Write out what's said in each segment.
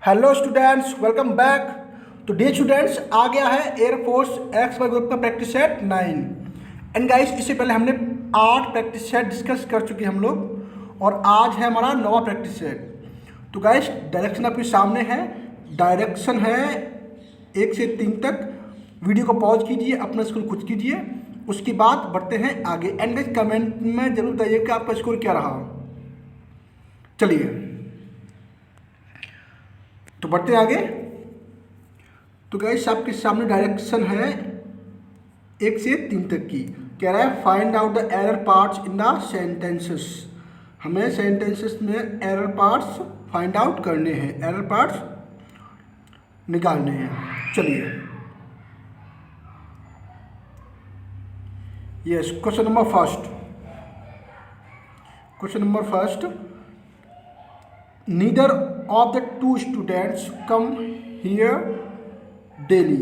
Hello students, welcome back. तो day students आ गया है एयरफोर्स एक्स वाई ग्रुप का प्रैक्टिस सेट 9। एंड गाइस, इससे पहले हमने 8 प्रैक्टिस सेट डिस्कस कर चुके हम लोग और आज है हमारा 9वां प्रैक्टिस सेट। तो गाइस, डायरेक्शन आपके सामने है। डायरेक्शन है 1 से 3 तक। वीडियो को पॉज कीजिए, अपना स्कोर खुद कीजिए, उसके बाद बढ़ते हैं आगे। एंड गाइस, कमेंट में जरूर बताइए कि आपका स्कोर क्या रहा। चलिए तो बढ़ते हैं आगे। तो गाइस, आपके सामने डायरेक्शन है 1 से 3 तक की। कह रहा है find out the error parts in the sentences. हमें सेंटेंसेस में एरर पार्ट्स फाइंड आउट करने हैं, एरर पार्ट्स निकालने हैं। चलिए yes, question number first. Neither of the two students come here daily.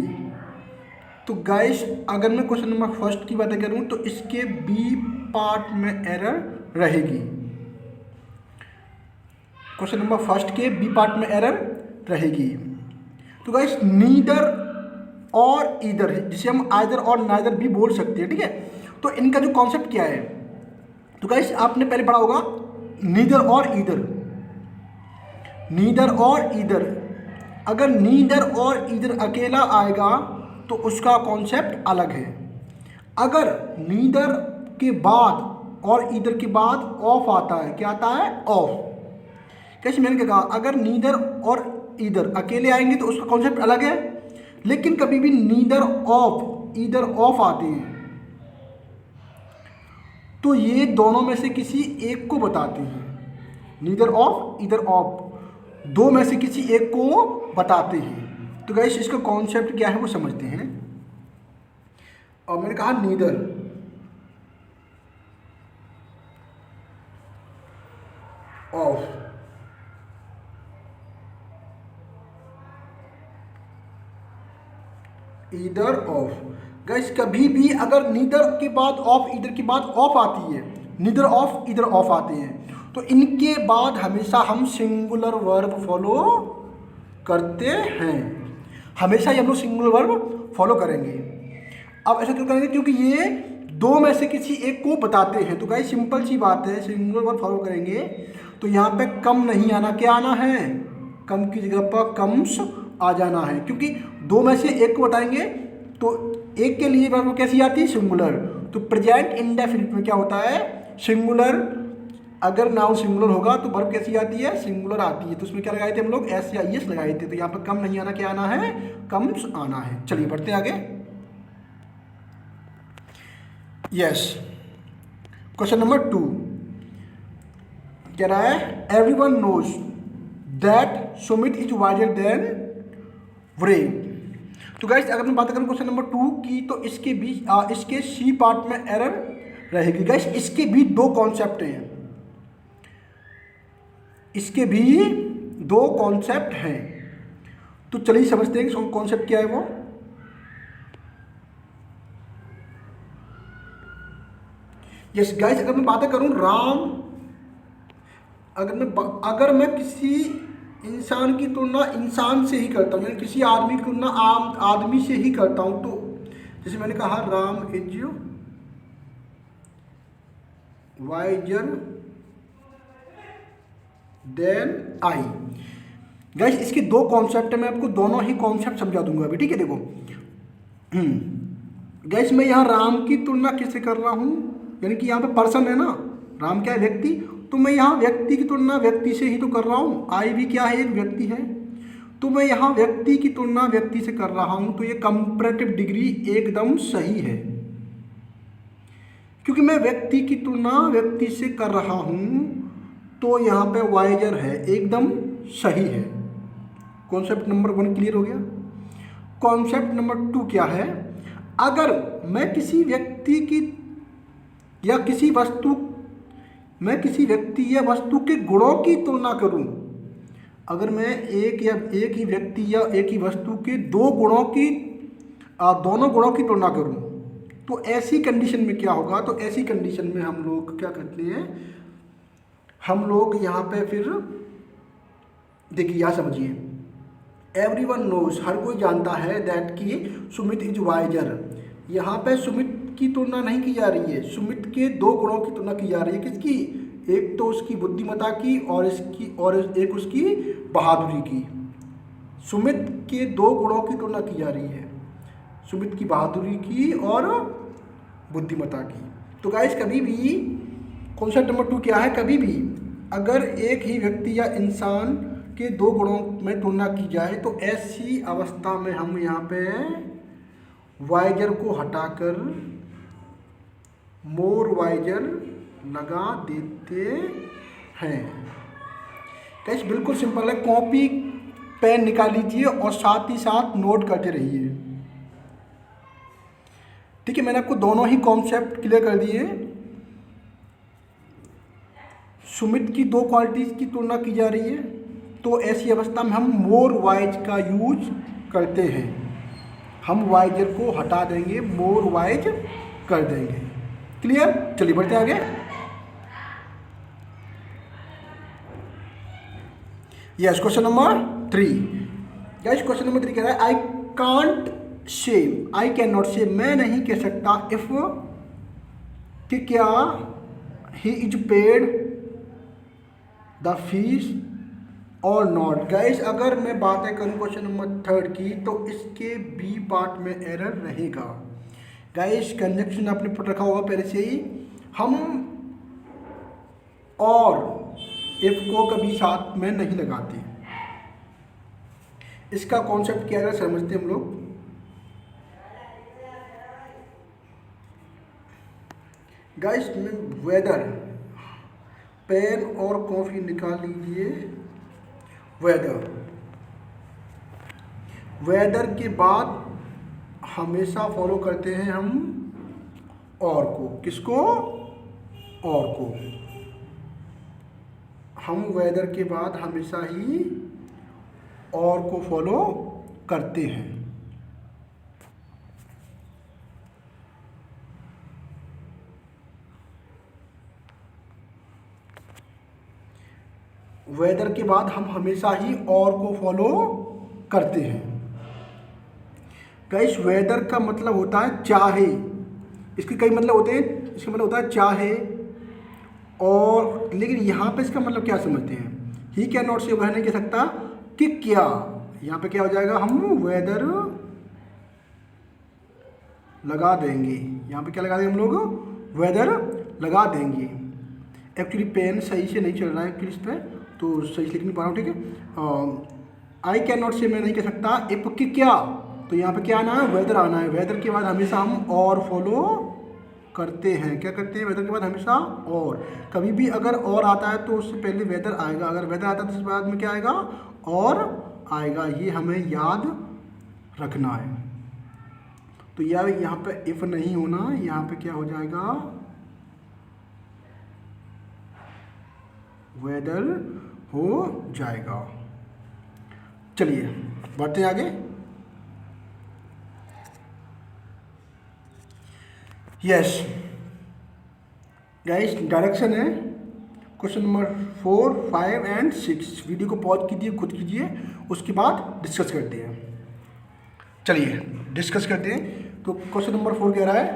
तो गाइस, अगर मैं क्वेश्चन नंबर फर्स्ट की बात करूं तो इसके बी पार्ट में एरर रहेगी। क्वेश्चन नंबर फर्स्ट के बी पार्ट में एरर रहेगी। तो गाइस, नीदर और ईदर, जिसे हम आइदर और नाइदर भी बोल सकते हैं, ठीक है। तो इनका जो कॉन्सेप्ट क्या है, तो गाइस आपने पहले पढ़ा होगा नीदर और ईदर। नीदर और ईदर, अगर नीदर और ईदर अकेला आएगा तो उसका कॉन्सेप्ट अलग है। अगर नीदर के बाद और ईदर के बाद ऑफ आता है, क्या आता है? ऑफ। कैसे? मैंने क्या कहा, अगर नीदर और ईदर अकेले आएंगे तो उसका कॉन्सेप्ट अलग है, लेकिन कभी भी नीदर ऑफ ईदर ऑफ आते हैं तो ये दोनों में से किसी एक को बताते हैं। नीदर ऑफ ईदर ऑफ, दो में से किसी एक को बताते हैं। तो गाइस, इसका कॉन्सेप्ट क्या है वो समझते हैं। और मैंने कहा neither of, either of. Guys, कभी भी अगर नीदर के बाद ऑफ ईदर के बाद ऑफ आती है, नीदर ऑफ ईदर ऑफ आते हैं, तो इनके बाद हमेशा हम सिंगुलर वर्ब फॉलो करते हैं। हमेशा ही हम लोग सिंगुलर वर्ब फॉलो करेंगे। अब ऐसा क्यों करेंगे? क्योंकि ये दो में से किसी एक को बताते हैं। तो गाइस, सिंपल सी बात है, सिंगुलर वर्ब फॉलो करेंगे तो यहाँ पे कम नहीं आना, क्या आना है? कम की जगह पर कम्स आ जाना है, क्योंकि दो में से एक को बताएंगे तो एक के लिए वर्ब कैसी आती है? सिंगुलर। तो प्रेजेंट इंडेफिनिट में क्या होता है? सिंगुलर। अगर नाउन सिंगुलर होगा तो वर्ब कैसी आती है? सिंगुलर आती है। तो उसमें क्या लगाए थे हम लोग? एस या ई एस लगाए थे। तो यहाँ पर कम नहीं आना, क्या आना है? कम्स आना है। चलिए बढ़ते आगे। यस, क्वेश्चन नंबर 2 कह रहा है everyone knows that Sumit is wiser than Wray. तो गाइस, अगर मैं बात करूं क्वेश्चन नंबर 2 की तो इसके भी इसके सी पार्ट में एरर रहेगी। गाइस, इसके भी दो कॉन्सेप्ट हैं, इसके भी दो कॉन्सेप्ट हैं। तो चलिए समझते हैं कि कॉन्सेप्ट क्या है वो। यस गाइस, अगर मैं बात करूं राम, अगर मैं किसी इंसान की तुलना इंसान से ही करता हूं, यानी किसी आदमी की तुलना आम आदमी से ही करता हूं, तो जैसे मैंने कहा Ram is wiser than I. Guys, इसके दो कॉन्सेप्ट है, मैं आपको दोनों ही कॉन्सेप्ट समझा दूंगा अभी, ठीक है। देखो गाइस, मैं यहाँ राम की तुलना किससे कर रहा हूँ? यानी कि यहाँ पे पर्सन है ना, राम क्या है? व्यक्ति। तो मैं यहाँ व्यक्ति की तुलना व्यक्ति से ही तो कर रहा हूँ। आई भी क्या है? एक व्यक्ति है। तो मैं यहाँ व्यक्ति की तुलना व्यक्ति से कर रहा हूँ, तो ये कंपैरेटिव डिग्री एकदम सही है, क्योंकि मैं व्यक्ति की तुलना व्यक्ति से कर रहा हूँ, तो यहाँ पे वाइजर है, एकदम सही है। कॉन्सेप्ट नंबर 1 क्लियर हो गया। कॉन्सेप्ट नंबर 2 क्या है? अगर मैं किसी व्यक्ति की या किसी वस्तु, मैं किसी व्यक्ति या वस्तु के गुणों की तुलना करूं, अगर मैं एक ही व्यक्ति या एक ही वस्तु के दोनों गुणों की तुलना करूं, तो ऐसी कंडीशन में क्या होगा? तो ऐसी कंडीशन में हम लोग क्या करते हैं, हम लोग यहाँ पे फिर देखिए, यहाँ समझिए, एवरीवन नोज, हर कोई जानता है, दैट कि सुमित इज वाइजर। यहाँ पे सुमित की तुलना नहीं की जा रही है, सुमित के दो गुणों की तुलना की जा रही है। किसकी? एक तो उसकी बुद्धिमत्ता की और एक उसकी बहादुरी की। सुमित के दो गुणों की तुलना की जा रही है, सुमित की बहादुरी की और बुद्धिमत्ता की। तो गाइस कभी भी कॉन्सेप्ट नंबर 2 क्या है? कभी भी अगर एक ही व्यक्ति या इंसान के दो गुणों में तुलना की जाए तो ऐसी अवस्था में हम यहाँ पे वाइजर को हटाकर मोर वाइजर लगा देते हैं। गाइस बिल्कुल सिंपल है, कॉपी पेन निकाल लीजिए और साथ ही साथ नोट करते रहिए। ठीक है, मैंने आपको दोनों ही कॉन्सेप्ट क्लियर कर दिए। सुमित की दो क्वालिटीज की तुलना की जा रही है, तो ऐसी अवस्था में हम मोर वाइज का यूज करते हैं। हम वाइजर को हटा देंगे, मोर वाइज कर देंगे। क्लियर? चलिए बढ़ते आगे। Yes, question number 3। Guys question number 3 कह रहा है I can't say, I can not से, मैं नहीं कह सकता इफ कि क्या he is paid the fees और नॉट। गाइस अगर मैं बातें करूं क्वेश्चन नंबर 3 की तो इसके बी पार्ट में एरर रहेगा। गाइस कंजक्शन आपने पढ़ रखा होगा पहले से ही, हम और इफ को कभी साथ में नहीं लगाते। इसका कॉन्सेप्ट क्या है समझते हम लोग। गाइस वेदर, पेन और कॉफी निकाल लीजिए। वेदर, वेदर के बाद हमेशा फॉलो करते हैं हम और को। किसको? और को। हम वेदर के बाद हमेशा ही और को फॉलो करते हैं। वेदर के बाद हम हमेशा ही और को फॉलो करते हैं। गाइस वेदर का मतलब होता है चाहे, इसके कई मतलब होते हैं। इसका मतलब होता है चाहे और, लेकिन यहाँ पे इसका मतलब क्या समझते हैं? ही कैन नॉट से वह नहीं कह सकता कि क्या। यहाँ पे क्या हो जाएगा? हम वेदर लगा देंगे। यहाँ पे क्या लगा देंगे हम लोग? वेदर लगा देंगे। एक्चुअली पेन सही से नहीं चल रहा है एक्चुअली इस पर, तो सही से लिख नहीं पा रहा हूँ। ठीक है, आई कैन नॉट से मैं नहीं कह सकता इफ कि क्या, तो यहाँ पे क्या आना है? वेदर आना है। वेदर के बाद हमेशा हम और फॉलो करते हैं। क्या करते हैं? वेदर के बाद हमेशा और। कभी भी अगर और आता है तो उससे पहले वेदर आएगा, अगर वेदर आता है तो उसके बाद में क्या आएगा? और आएगा। ये हमें याद रखना है। तो यार यहाँ पे इफ नहीं होना, यहाँ पे क्या हो जाएगा? वेदर हो जाएगा। चलिए बढ़ते हैं आगे। यस गाइस, डायरेक्शन है क्वेश्चन नंबर 4, 5 एंड 6। वीडियो को पॉज कीजिए, खुद कीजिए, उसके बाद डिस्कस करते हैं। चलिए डिस्कस करते हैं। तो क्वेश्चन नंबर 4 कह रहा है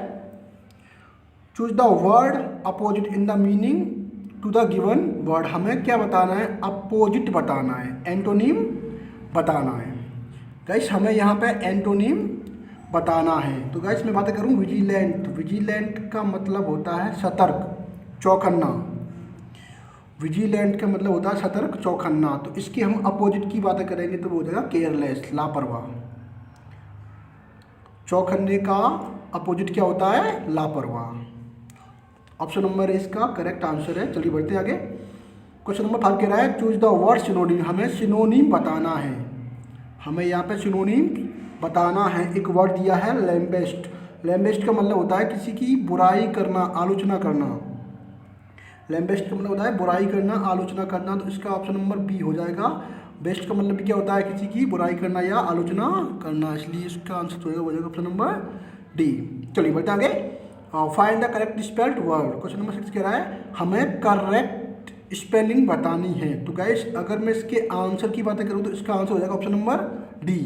choose the word opposite in the meaning to the given word. हमें क्या बताना है? अपोजिट बताना है, एंटोनिम बताना है। गाइस हमें यहाँ पे एंटोनिम बताना है। तो गाइस मैं बातें करूँ विजिलेंट। विजिलेंट का मतलब होता है सतर्क, चौकन्ना। विजिलेंट का मतलब होता है सतर्क, चौकन्ना। तो इसकी हम अपोजिट की बातें करेंगे तो वो हो जाएगा केयरलेस, लापरवाह। चौकन्ने का अपोजिट क्या होता है? लापरवाह। ऑप्शन नंबर इसका करेक्ट आंसर है। चलिए बढ़ते आगे। क्वेश्चन नंबर 5 कह रहा है चूज द वर्ड सिनोनिम। हमें सिनोनिम बताना है। हमें यहाँ पे सिनोनिम बताना है। एक वर्ड दिया है लैम्बेस्ट। लैम्बेस्ट का मतलब होता है किसी की बुराई करना, आलोचना करना। लैम्बेस्ट का मतलब होता है बुराई करना, आलोचना करना। तो इसका ऑप्शन नंबर बी हो जाएगा। बेस्ट का मतलब भी क्या होता है? किसी की बुराई करना या आलोचना करना। इसलिए इसका आंसर हो जाएगा ऑप्शन नंबर डी। चलिए बढ़ते आगे। Find the correct spelled word. Question number 6 कह रहा है हमें करेक्ट स्पेलिंग बतानी है। तो गाइस अगर मैं इसके आंसर की बातें करूँ तो इसका आंसर हो जाएगा ऑप्शन नंबर डी।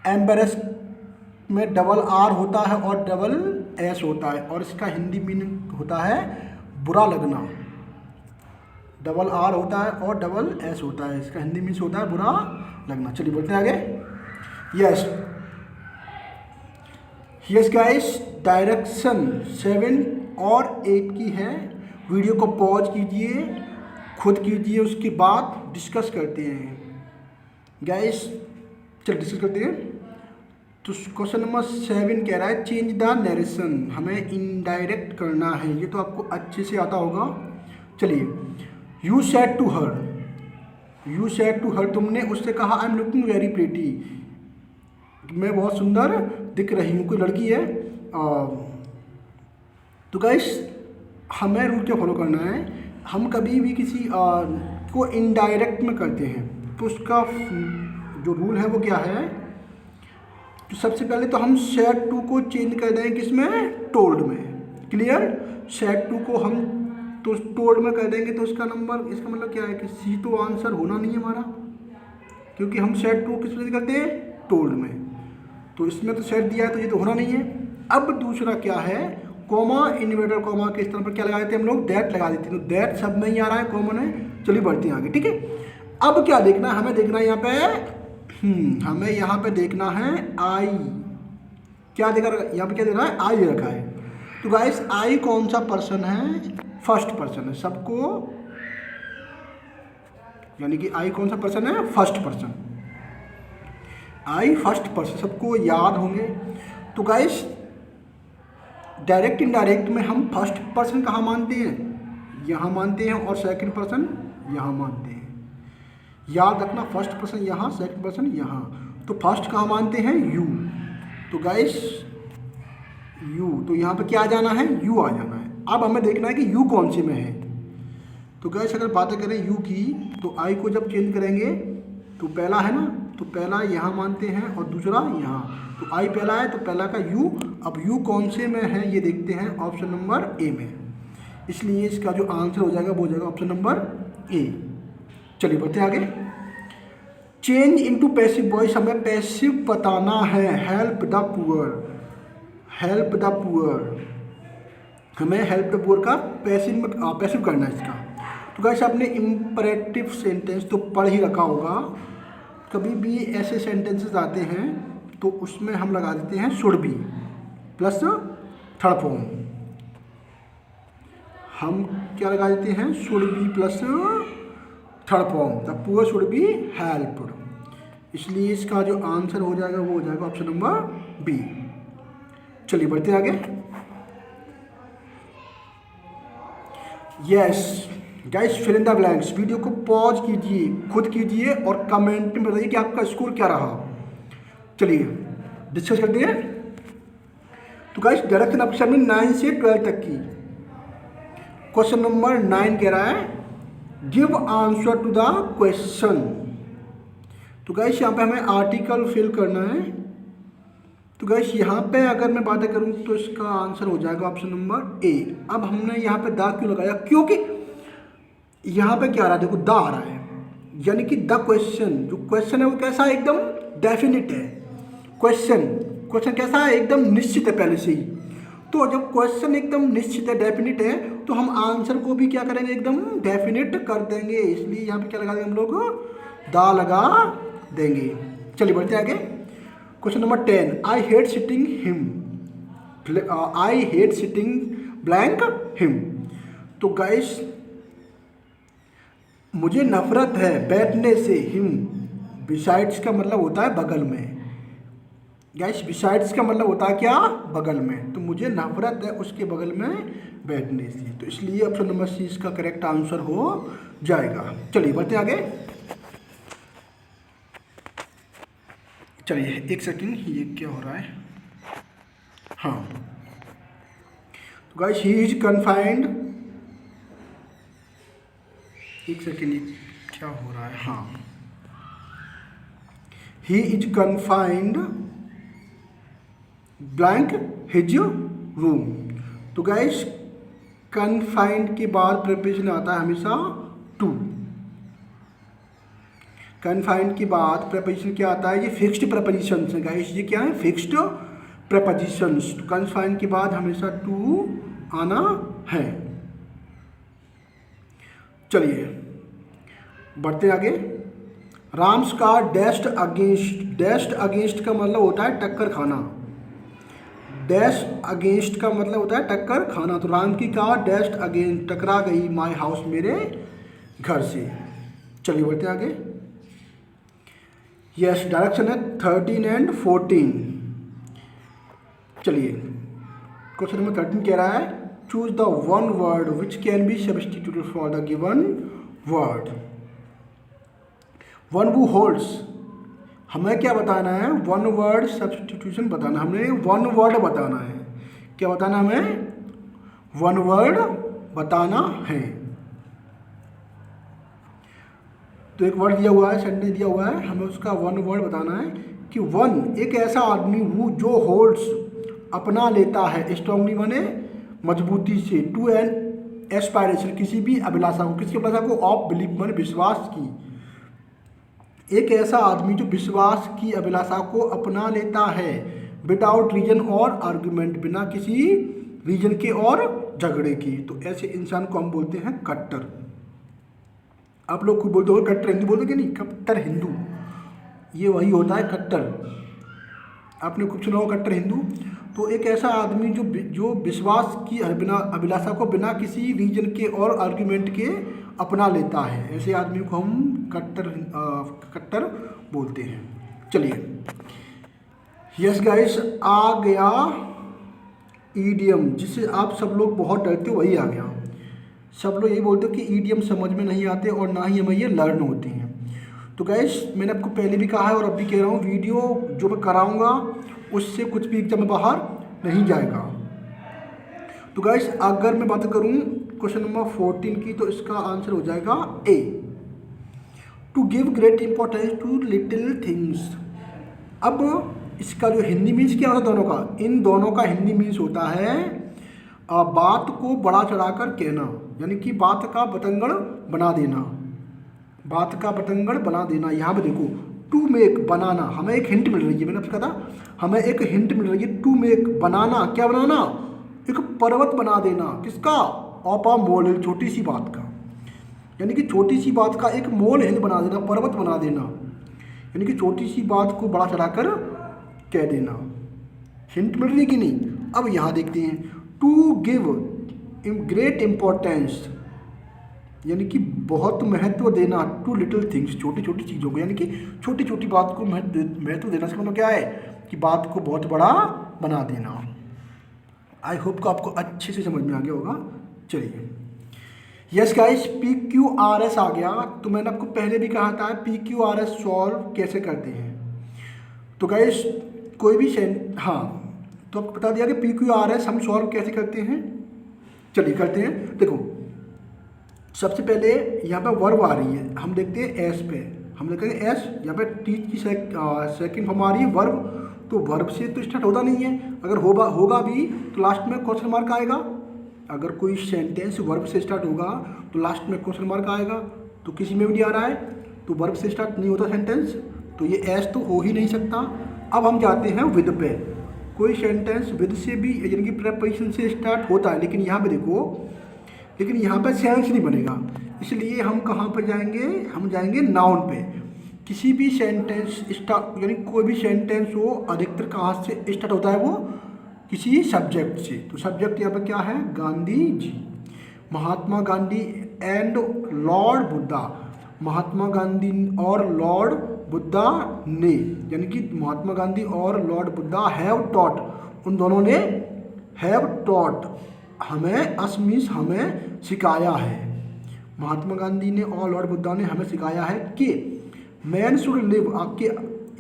एम्बेरस में डबल आर होता है और डबल एस होता है, और इसका हिंदी मीनिंग होता है बुरा लगना। डबल आर होता है और डबल एस होता है, इसका हिंदी मीनिंग होता है बुरा लगना। चलिए बढ़ते हैं आगे। यस यस गाइस, डायरेक्शन 7 और 8 की है। वीडियो को पॉज कीजिए, खुद कीजिए, उसके बाद डिस्कस करते हैं गाइस। चल डिस्कस करते हैं। तो क्वेश्चन नंबर 7 कह रहा है चेंज द नरेशन, हमें इनडायरेक्ट करना है। ये तो आपको अच्छे से आता होगा। चलिए, you said to her, you said to her, तुमने उससे कहा I am looking very pretty, मैं बहुत सुंदर दिख रही हूँ, कोई लड़की है। तो गाइस हमें रूल क्या फॉलो करना है, हम कभी भी किसी को इनडायरेक्ट में करते हैं तो उसका जो रूल है वो क्या है। तो सबसे पहले तो हम सेड टू को चेंज कर देंगे किसमें, टोल्ड में। क्लियर, सेड टू को हम तो टोल्ड में कर देंगे तो इसका नंबर, इसका मतलब क्या है कि सी तो आंसर होना नहीं है हमारा, क्योंकि हम सेड टू किस में करते हैं, टोल्ड में। तो इसमें तो सेड दिया है तो ये तो होना नहीं है। अब दूसरा क्या है, कॉमा, इन्वर्टर कॉमा के स्थान पर क्या लगा देते हैं हम लोग, दैट लगा देते हैं। तो दैट शब्द नहीं आ रहा है, कॉमन है। चलिए बढ़ते हैं आगे, ठीक है। अब क्या देखना है, हमें देखना है यहाँ पे हमें यहाँ पे देखना है आई, क्या देखा यहाँ पे, क्या देखना है, आई रखा है। तो गाइस आई कौन सा पर्सन है, फर्स्ट पर्सन है सबको, यानी कि आई कौन सा पर्सन है, फर्स्ट पर्सन। आई फर्स्ट पर्सन सबको याद होंगे। तो गाइस डायरेक्ट इनडायरेक्ट में हम फर्स्ट पर्सन कहाँ मानते हैं, यहाँ मानते हैं, और सेकंड पर्सन यहाँ मानते हैं। याद रखना, फर्स्ट पर्सन यहाँ, सेकंड पर्सन यहाँ। तो फर्स्ट कहाँ मानते हैं, यू। तो गाइस यू, तो यहाँ पे क्या आ जाना है, यू आ जाना है। अब हमें देखना है कि यू कौन से में है। तो गाइस अगर बातें करें यू की, तो आई को जब चेंज करेंगे तो पहला है ना, तो पहला यहाँ मानते हैं और दूसरा यहाँ। तो आई पहला है तो पहला का यू। अब यू कौन से में है ये देखते हैं, ऑप्शन नंबर ए में। इसलिए इसका जो आंसर हो जाएगा वो हो जाएगा ऑप्शन नंबर ए। चलिए बढ़ते हैं आगे। चेंज इनटू पैसिव वॉइस, हमें पैसिव बताना है। Help the poor, help the poor, हमें हेल्प द पुअर का पैसिव करना है इसका। तो गाइस आपने इम्परेटिव सेंटेंस तो पढ़ ही रखा होगा। कभी भी ऐसे सेंटेंसेस आते हैं तो उसमें हम लगा देते हैं should be plus third form. हम क्या लगा देते हैं, should be plus third form, the poor should be helped. इसलिए इसका जो आंसर हो जाएगा वो हो जाएगा ऑप्शन नंबर बी। चलिए बढ़ते हैं आगे। Yes guys, fill in the blanks, video को पॉज कीजिए, खुद कीजिए और कमेंट में बताइए कि आपका स्कोर क्या रहा। चलिए डिस्कस करते हैं। तो गाइस डायरेक्शन ऑप्शन में 9 से 12 तक की। क्वेश्चन नंबर 9 कह रहा है give answer to the question. तो गाइस यहाँ पे हमें आर्टिकल फिल करना है। तो गाइस यहाँ पे अगर मैं बातें करूँ तो इसका आंसर हो जाएगा ऑप्शन नंबर ए। अब हमने यहाँ पे द क्यों लगाया, क्योंकि यहाँ पे क्या आ रहा है, देखो द आ रहा है, यानी कि द क्वेश्चन, जो क्वेश्चन है वो कैसा है, एकदम डेफिनिट है। क्वेश्चन कैसा है, एकदम निश्चित है पहले से ही। तो जब क्वेश्चन एकदम निश्चित है, डेफिनिट है, तो हम आंसर को भी क्या करेंगे, एकदम डेफिनिट कर देंगे। इसलिए यहाँ पे क्या लगा देंगे हम लोग, दा लगा देंगे। चलिए बढ़ते आगे। Question number 10, I hate sitting him, I hate sitting blank him. तो गाइस मुझे नफरत है बैठने से, हिम बिसाइड्स का मतलब होता है बगल में। गाइस बिसाइड्स का मतलब होता है क्या, बगल में। तो मुझे नफरत है उसके बगल में बैठने से, तो इसलिए ऑप्शन नंबर सी इसका करेक्ट आंसर हो जाएगा। चलिए बढ़ते आगे। चलिए एक सेकंड, ये क्या हो रहा है, हाँ। तो गाइस ही इज कन्फाइंड, एक सेकंड ये क्या हो रहा है, हाँ। He is confined blank his room. तो गाइस कन्फाइंड के बाद प्रेपोजिशन आता है हमेशा टू। कन्फाइंड के बाद प्रेपोजिशन क्या आता है, ये फिक्स्ड प्रेपोजिशंस है गाइस, ये क्या है, फिक्स्ड प्रेपोजिशंस। तो कन्फाइंड के बाद हमेशा टू आना है। चलिए बढ़ते आगे। राम्स का डैश्ड अगेंस्ट का मतलब होता है टक्कर खाना। डैश अगेंस्ट का मतलब होता है टक्कर खाना। तो राम की कार डैश्ड अगेंस्ट, टकरा गई माय हाउस, मेरे घर से। चलिए बढ़ते आगे। यस, डायरेक्शन है 13 एंड 14। चलिए क्वेश्चन नंबर 13 कह रहा है choose the one word which can be substituted for the given word. One who holds, हमें क्या बताना है, वन वर्ड सब्स्टिट्यूशन बताना, हमें वन वर्ड बताना है। क्या बताना हमें, वन वर्ड बताना है। तो एक वर्ड दिया हुआ है, सेंटेंस दिया हुआ है, हमें उसका वन वर्ड बताना है कि वन एक ऐसा आदमी हु जो होल्ड्स अपना लेता है, स्ट्रांगली माने मजबूती से, टू एन एस्पायरेशन किसी भी अभिलाषा को, किसकी अभिलाषा को, ऑफ बिलीफ माने विश्वास की। एक ऐसा आदमी जो विश्वास की अभिलाषा को अपना लेता है विदाउट रीजन और आर्गुमेंट, बिना किसी रीजन के और झगड़े की, तो ऐसे इंसान को हम बोलते हैं कट्टर। आप लोग कोई बोलते हो कट्टर हिंदू बोलते कि नहीं, कट्टर हिंदू, ये वही होता है कट्टर। आपने कुछ सुना हो कट्टर हिंदू। तो एक ऐसा आदमी जो विश्वास की अभिलाषा को बिना किसी रीजन के और आर्गुमेंट के अपना लेता है, ऐसे आदमी को हम कट्टर बोलते हैं। चलिए यस गाइस, आ गया ईडियम, जिससे आप सब लोग बहुत डरते हो, वही आ गया। सब लोग यही बोलते हो कि ईडियम समझ में नहीं आते और ना ही हमें ये लर्न होते हैं। तो गाइस मैंने आपको पहले भी कहा है और अब भी कह रहा हूँ, वीडियो जो मैं कराऊंगा उससे कुछ भी एग्जाम में बाहर नहीं जाएगा। तो गाइस अगर मैं बात करूँ क्वेश्चन नंबर 14 की, तो इसका आंसर हो जाएगा A, to give great importance to little things. अब इसका जो हिंदी मीन्स क्या होता है दोनों का, इन दोनों का हिंदी मीन्स होता है बात को बड़ा चढ़ाकर कहना, यानी कि बात का बतंगड़ बना देना, बात का बतंगड़ बना देना। यहाँ पे देखो टू मेक बनाना, हमें एक हिंट मिल रही है, मैंने आपसे कहा था हमें एक हिंट मिल रही है। टू मेक बनाना, क्या बनाना, एक पर्वत बना देना, किसका, ऑफ अ मोल हिल, छोटी सी बात का, यानी कि छोटी सी बात का एक मोल हिल बना देना, पर्वत बना देना, यानी कि छोटी सी बात को बड़ा चढ़ाकर कह देना। हिंट मिल रही कि नहीं। अब यहाँ देखते हैं, टू गिव ग्रेट इम्पोर्टेंस, यानी कि बहुत महत्व देना, टू लिटिल थिंग्स, छोटी छोटी चीज़ों को, यानी कि छोटी छोटी बात को महत्व देना से मतलब क्या है कि बात को बहुत बड़ा बना देना। आई होप को आपको अच्छे से समझ में आ गया होगा। चलिए यस गाइस, PQRS आ गया। तो मैंने आपको पहले भी कहा था PQRS सॉल्व कैसे करते हैं। तो गाइस कोई भी हाँ, तो आपको बता दिया कि PQRS हम सॉल्व कैसे करते हैं। चलिए करते हैं। देखो सबसे पहले यहाँ पे वर्ब आ रही है, हम देखते हैं एस पे, हम देखेंगे एस, यहाँ पे टी की सेकंड फॉर्म आ रही है वर्ब, तो वर्ब से तो स्टार्ट होता नहीं है, अगर होगा भी तो लास्ट में क्वेश्चन मार्क आएगा। अगर कोई सेंटेंस वर्ब से स्टार्ट होगा तो लास्ट में क्वेश्चन मार्क आएगा, तो किसी में भी नहीं आ रहा है, तो वर्ब से स्टार्ट नहीं होता सेंटेंस, तो ये एस तो हो ही नहीं सकता। अब हम जाते हैं विद पे, कोई सेंटेंस विद से भी यानी कि प्रेपोजिशन से स्टार्ट होता है, लेकिन यहाँ पे देखो, लेकिन यहाँ पे सेंस नहीं बनेगा, इसलिए हम कहाँ पर जाएंगे, हम जाएंगे नाउन पे। किसी भी सेंटेंस स्टार्ट, यानी कोई भी सेंटेंस हो, अधिकतर कहाँ से स्टार्ट होता है, वो किसी सब्जेक्ट से। तो सब्जेक्ट यहाँ पे क्या है, गांधी जी, महात्मा गांधी एंड लॉर्ड बुद्धा, महात्मा गांधी और लॉर्ड बुद्धा ने, यानी कि महात्मा गांधी और लॉर्ड बुद्धा हैव टॉट, उन दोनों ने हैव टॉट हमें, अस मीन्स हमें सिखाया है, महात्मा गांधी ने और लॉर्ड बुद्धा ने हमें सिखाया है कि मैन शुड लिव आपके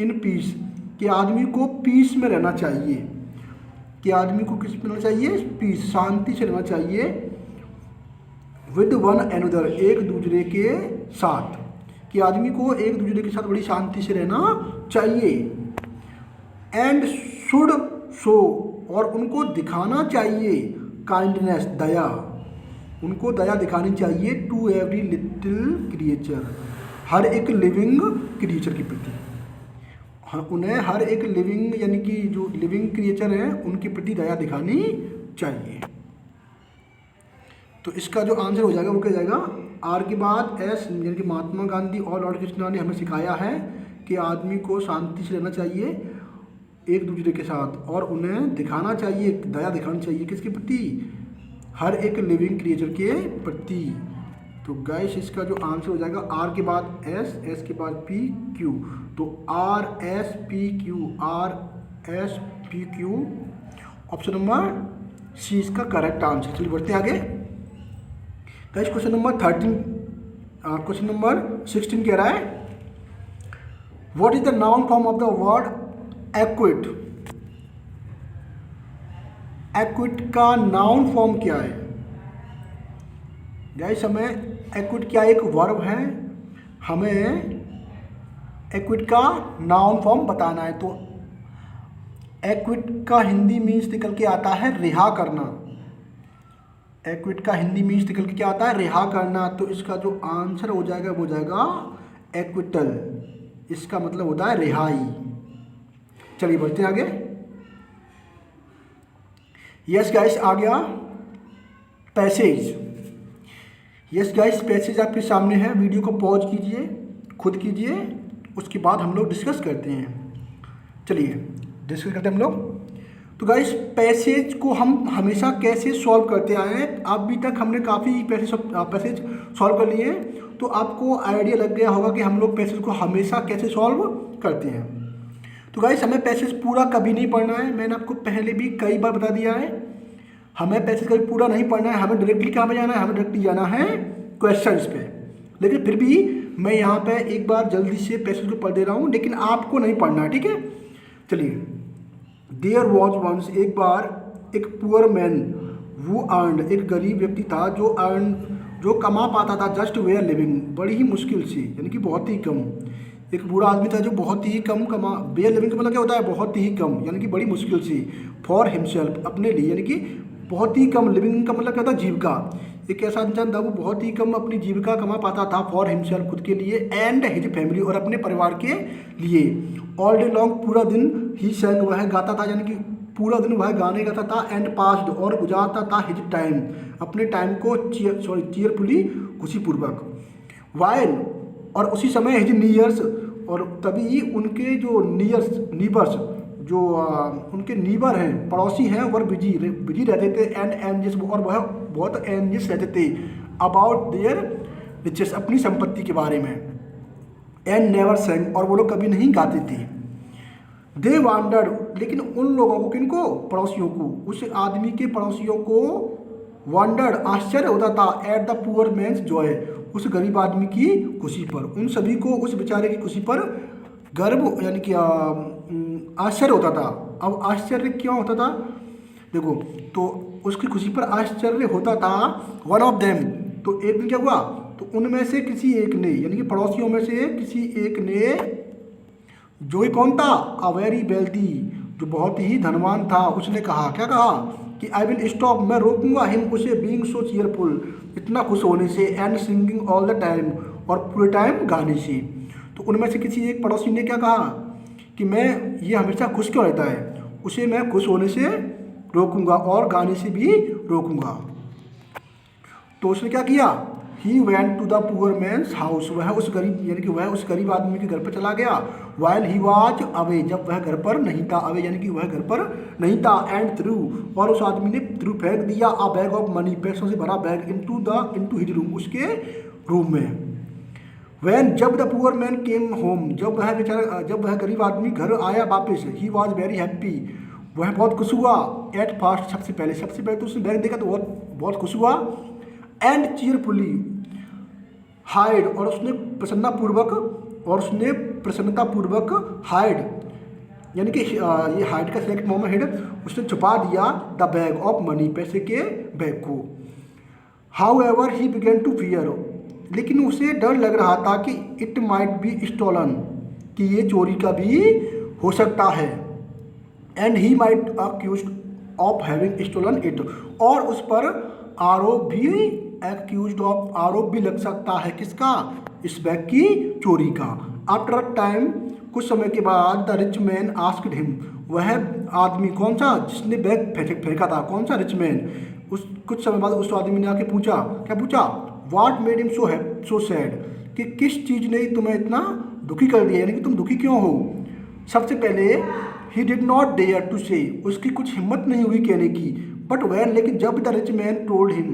इन पीस, कि आदमी को पीस में रहना चाहिए, कि आदमी को किस में रहना चाहिए, पीस, शांति से रहना चाहिए, विद वन एनदर, एक दूसरे के साथ, कि आदमी को एक दूसरे के साथ बड़ी शांति से रहना चाहिए, एंड शुड शो, और उनको दिखाना चाहिए, काइंडनेस, दया, उनको दया दिखानी चाहिए टू एवरी लिटिल क्रिएचर, हर एक लिविंग क्रिएचर के प्रति। उन्हें हर एक लिविंग यानी कि जो लिविंग क्रिएचर हैं उनके प्रति दया दिखानी चाहिए। तो इसका जो आंसर हो जाएगा वो क्या जाएगा, आर के बाद एस, यानी कि महात्मा गांधी और लॉर्ड कृष्णा ने हमें सिखाया है कि आदमी को शांति से रहना चाहिए एक दूसरे के साथ, और उन्हें दिखाना चाहिए, दया दिखानी चाहिए किसके प्रति, हर एक लिविंग क्रिएचर के प्रति। तो गाइस इसका जो आंसर हो जाएगा आर के बाद एस, एस के बाद पी क्यू, तो R S P Q, R S P Q, option number C इसका करेक्ट आंसर। चलिए बढ़ते हैं आगे। गाइस क्वेश्चन नंबर 16 कह रहा है what is the noun form of the word equity. Equity का नाउन फॉर्म क्या है। गाइस हमें एक्विट क्या एक वर्ब है, हमें एक्विट का नाउन फॉर्म बताना है। तो एक्विट का हिंदी मीन्स निकल के आता है रिहा करना। एक्विट का हिंदी मीन्स निकल के क्या आता है, रिहा करना। तो इसका जो आंसर हो जाएगा वो जाएगा एक्विटल, इसका मतलब होता है रिहाई। चलिए बढ़ते हैं आगे। यस गाइस आ गया पैसेज। यस गाइस पैसेज आपके सामने है, वीडियो को पॉज कीजिए, खुद कीजिए, उसके बाद हम लोग डिस्कस करते हैं। चलिए डिस्कस करते हैं हम लोग। तो गाइस पैसेज को हम हमेशा कैसे सॉल्व करते आए हैं, अभी तक हमने काफ़ी पैसेज सॉल्व कर लिए हैं, तो आपको आइडिया लग गया होगा कि हम लोग पैसेज को हमेशा कैसे सॉल्व करते हैं। तो गाइस हमें पैसेज पूरा कभी नहीं पढ़ना है, मैंने आपको पहले भी कई बार बता दिया है। हमें पैसेज कभी पूरा नहीं पढ़ना है, हमें डायरेक्टली कहाँ पे जाना है, हमें डायरेक्टली जाना है क्वेश्चंस पे। लेकिन फिर भी मैं यहाँ पे एक बार जल्दी से पैसेज को पढ़ दे रहा हूँ, लेकिन आपको नहीं पढ़ना है, ठीक है। चलिए देयर वॉज वंस, एक बार एक पुअर मैन वो अर्नड, एक गरीब व्यक्ति था जो कमा पाता था जस्ट वेयर लिविंग, बड़ी ही मुश्किल से, यानी कि बहुत ही कम। एक बूढ़ा आदमी था जो बहुत ही कम कमा, वेयर लिविंग का मतलब क्या होता है, बहुत ही कम, यानी कि बड़ी मुश्किल से, फॉर हिमसेल्फ अपने लिए, यानी कि बहुत ही कम, लिविंग का मतलब क्या था, जीविका। एक ऐसा इंसान था वो बहुत ही कम अपनी जीविका कमा पाता था, फॉर हिमसेल्फ खुद के लिए, एंड हिज फैमिली और अपने परिवार के लिए। ऑल डे लॉन्ग पूरा दिन ही सैंग वह गाता था, यानी कि पूरा दिन वह गाने गाता था, एंड पास्ड और गुजारता था हिज टाइम अपने टाइम को चीयरफुली खुशीपूर्वक, वाइल और उसी समय हिज नीयर्स, और तभी उनके जो नीबर्स जो उनके नीबर हैं, पड़ोसी हैं, वह बिजी रहते थे, एंड एंजियस और वह बहुत एंजियस रहते थे अबाउट देयर रिचेस अपनी संपत्ति के बारे में, एंड नेवर सेंग और वो लोग कभी नहीं गाते थे। दे वांडर्ड लेकिन उन लोगों को, किनको, पड़ोसियों को, उस आदमी के पड़ोसियों को वांडर्ड आश्चर्य होता था, at the poor man's joy उस गरीब आदमी की खुशी पर, उन सभी को उस बेचारे की खुशी पर गर्व यानी कि आश्चर्य होता था। अब आश्चर्य क्यों होता था, देखो, तो उसकी खुशी पर आश्चर्य होता था। वन ऑफ देम, तो एक दिन क्या हुआ, तो उनमें से किसी एक ने, यानी कि पड़ोसियों में से किसी एक ने, जो ही कौन था, अ वेरी वेल्दी जो बहुत ही धनवान था, उसने कहा, क्या कहा कि आई विल स्टॉप मैं रोकूंगा हिम उसे, बीइंग सो चीयरफुल इतना खुश होने से, and singing all the time और पूरे टाइम गाने से। तो उनमें से किसी एक पड़ोसी ने क्या कहा कि मैं ये हमेशा खुश क्यों रहता है, उसे मैं खुश होने से रोकूंगा और गाने से भी रोकूंगा। तो उसने क्या किया, he went to the poor man's house, वह उस गरीब यानी कि वह उस गरीब आदमी के घर पर चला गया, वाइल ही वाज अवे जब वह घर पर नहीं था, अवे यानी कि वह घर पर नहीं था, एंड थ्रू और उस आदमी ने थ्रू फेंक दिया अ बैग ऑफ मनी पैसों से भरा बैग इनटू हिज रूम उसके रूम में। वैन जब the poor man came home जब वह गरीब आदमी घर आया वापस, ही वॉज वेरी हैप्पी वह बहुत खुश हुआ, एट फर्स्ट सबसे पहले तो उसने बैग देखा तो बहुत खुश हुआ, एंड चीयरफुली हाइड और उसने प्रसन्नतापूर्वक हाइड यानी कि ये हाइड का सेलेक्ट फॉर्म है, उसने छुपा दिया द बैग ऑफ मनी पैसे के बैग को। However he began to fear लेकिन उसे डर लग रहा था कि इट माइट बी स्टोलन कि ये चोरी का भी हो सकता है, and he might accused of having stolen it और उस पर आरोप भी एक्यूज्ड ऑफ, आरोप भी लग सकता है किसका, इस बैग की चोरी का। आफ्टर अ टाइम, कुछ समय के बाद, the rich man asked him, वह आदमी कौन सा जिसने बैग फेंका था, कौन सा रिच मैन, उस कुछ समय बाद उस आदमी ने आके पूछा, क्या पूछा, what made him so sad, कि किस चीज़ ने तुम्हें इतना दुखी कर दिया, यानी कि तुम दुखी क्यों हो। सबसे पहले he did not dare to say, उसकी कुछ हिम्मत नहीं हुई कहने की, बट वैन, लेकिन जब the rich man told him,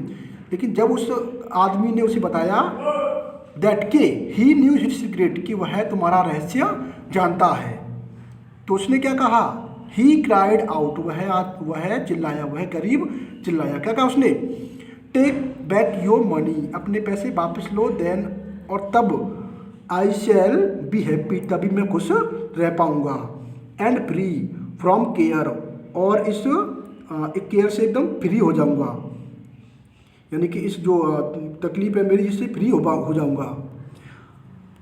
लेकिन जब उस आदमी ने उसे बताया, दैट के ही न्यू हिज सीक्रेट, कि वह तुम्हारा रहस्य जानता है, तो उसने क्या कहा, ही क्राइड आउट, वह चिल्लाया, वह गरीब चिल्लाया, क्या कहा उसने, टेक बैक योर मनी, अपने पैसे वापस लो, देन, और तब, आई शैल बी हैप्पी, तभी मैं खुश रह पाऊंगा, एंड फ्री फ्रॉम केयर, और इस केयर से एकदम फ्री हो जाऊंगा, यानी कि इस जो तकलीफ है मेरी, इससे फ्री हो जाऊंगा,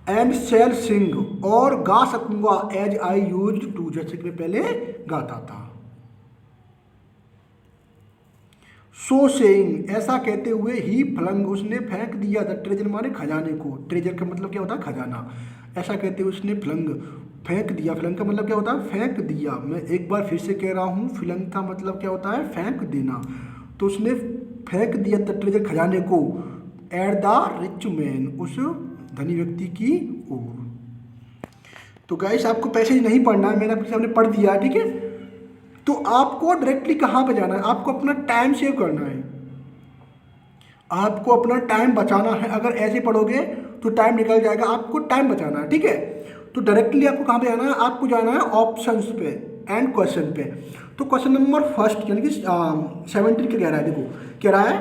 एंड शैल सिंग, और गा सकूंगा, एज आई यूज्ड टू, जैसे कि मैं पहले गाता था। सो सेइंग, ऐसा कहते हुए, ही फ्लंग, उसने फेंक दिया, द ट्रेजर माने खजाने को, ट्रेजर का मतलब क्या होता है, खजाना, ऐसा कहते हुए उसने फ्लंग, फेंक दिया, फ्लंग का मतलब क्या होता है, फेंक दिया। मैं एक बार फिर से कह रहा हूँ, फ्लंग का मतलब क्या होता है, फेंक देना, तो उसने फेंक दिया द ट्रेजर, खजाने को, एट द रिच मैन, उस धनी व्यक्ति की ओर। तो गाइस आपको पैसेज नहीं पढ़ना है, मैंने आपके सामने पढ़ दिया, ठीक है। तो आपको डायरेक्टली कहाँ पे जाना है, आपको अपना टाइम सेव करना है, आपको अपना टाइम बचाना है। अगर ऐसे पढ़ोगे तो टाइम निकल जाएगा, आपको टाइम बचाना है, ठीक है। तो डायरेक्टली आपको कहाँ पे जाना है, आपको जाना है ऑप्शंस पे एंड क्वेश्चन पे। तो क्वेश्चन नंबर फर्स्ट यानी कि 17 क्या कह रहा है, देखो कह रहा है,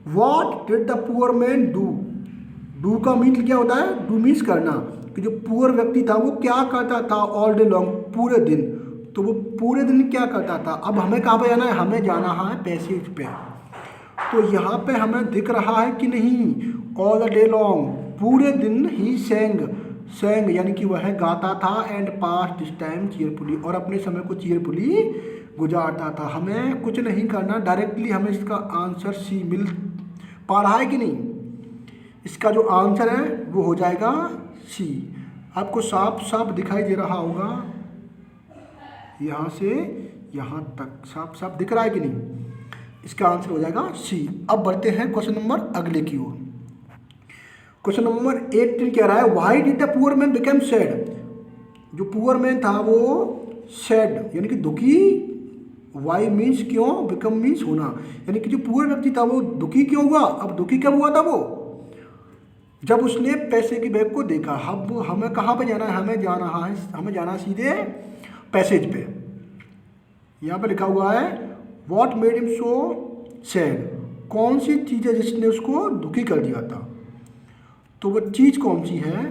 what did the poor man do, do का मीन्स क्या होता है, डू मीन्स करना, कि जो पुअर व्यक्ति था वो क्या करता था, ऑल डे लॉन्ग, पूरे दिन, तो वो पूरे दिन क्या करता था। अब हमें कहाँ पे जाना है, हमें जाना है पैसेज पे। तो यहाँ पे हमें दिख रहा है कि नहीं, ऑल द डे लॉन्ग, पूरे दिन ही सेंग यानी कि वह गाता था, and pass this time cheerfully, और अपने समय को चीयरफुली गुजारता था। हमें कुछ नहीं करना, डायरेक्टली हमें इसका आंसर सी मिल पा रहा है कि नहीं, इसका जो आंसर है वो हो जाएगा सी। आपको साफ साफ दिखाई दे रहा होगा, यहाँ से यहाँ तक साफ साफ दिख रहा है कि नहीं, इसका आंसर हो जाएगा सी। अब बढ़ते हैं क्वेश्चन नंबर अगले की ओर। क्वेश्चन नंबर 18 कह रहा है, why did the poor man become sad, जो पुअर मैन था वो सैड यानी कि दुखी, वाई मीन्स क्यों, बिकम मीन्स होना, यानी कि जो पुअर व्यक्ति था वो दुखी क्यों हुआ। अब दुखी कब हुआ था वो, जब उसने पैसे के बैग को देखा। अब हमें कहाँ पे जाना है, हमें जाना है सीधे पैसेज पे। यहाँ पे लिखा हुआ है, what made him so sad, कौन सी चीज़ है जिसने उसको दुखी कर दिया था। तो वो चीज़ कौन सी है,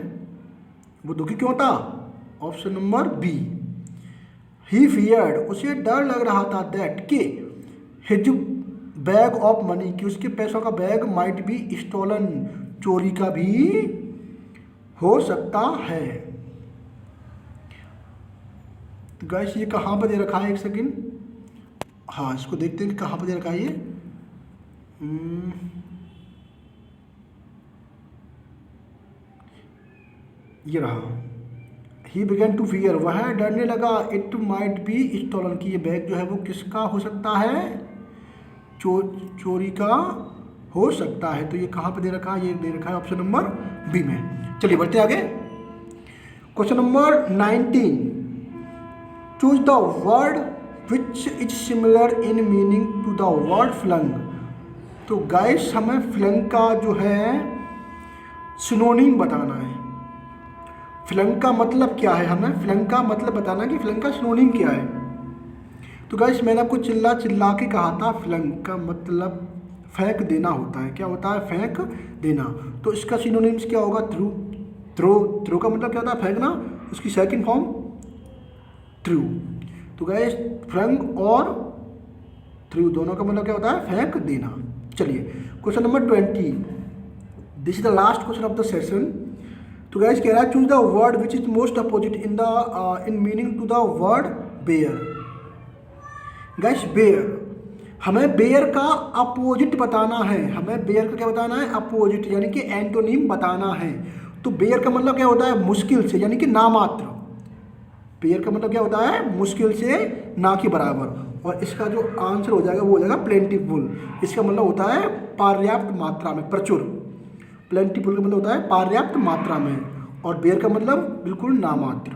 वो दुखी क्यों था, ऑप्शन नंबर बी, ही फियर्ड, उसे डर लग रहा था, दैट के हिज बैग ऑफ मनी, कि उसके पैसों का बैग माइट बी स्टोलन, चोरी का भी हो सकता है। तो गाइस ये कहाँ पर दे रखा है, एक सेकेंड, हाँ इसको देखते हैं कि कहाँ पर दे रखा है ये रहा, ही बिगन टू फियर, वह डरने लगा, इट माइट बी स्टोलन, की ये बैग जो है वो किसका हो सकता है, चोरी का हो सकता है। तो ये कहाँ पे दे रखा है, ये दे रखा है ऑप्शन नंबर बी में। चलिए बढ़ते आगे, question number 19, choose the word which is similar in meaning to the word flung. तो गाइस हमें फ्लंग का जो है सिनोनिम बताना है, फ्लंग का मतलब क्या है, हमें फ्लंग का मतलब बताना कि फ्लंग का सिनोनिम क्या है। तो गाइस मैंने आपको चिल्ला के कहा था, फ्लंग का मतलब फेंक देना होता है। क्या होता है, फेंक देना। तो इसका सिनोनिम्स क्या होगा, थ्रो का मतलब क्या होता है, फेंकना, उसकी सेकंड फॉर्म थ्रू। तो गाइस फ्लंग और थ्रू दोनों का मतलब क्या होता है, फेंक देना। चलिए question number 20, this is the last question of the session. तो गाइस कह रहा है, choose the word which is most opposite in meaning to the word bear. Guys bear, हमें बेयर का अपोजिट बताना है, हमें बेयर का क्या बताना है, अपोजिट, यानी कि एंटोनिम बताना है। तो बेयर का मतलब क्या होता है, मुश्किल से, यानी कि नामात्र। बेयर का मतलब क्या होता है, मुश्किल से, ना कि बराबर। और इसका जो आंसर हो जाएगा वो हो जाएगा प्लेंटीफुल। इसका मतलब होता है पर्याप्त मात्रा में, प्रचुर। प्लेंटीफुल का मतलब होता है पर्याप्त मात्रा में, और बेयर का मतलब बिल्कुल नामात्र।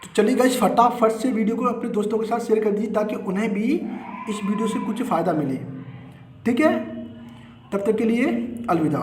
तो चलिए गाइस, फटाफट से वीडियो को अपने दोस्तों के साथ शेयर कर दीजिए ताकि उन्हें भी इस वीडियो से कुछ फ़ायदा मिले। ठीक है, तब तक के लिए अलविदा।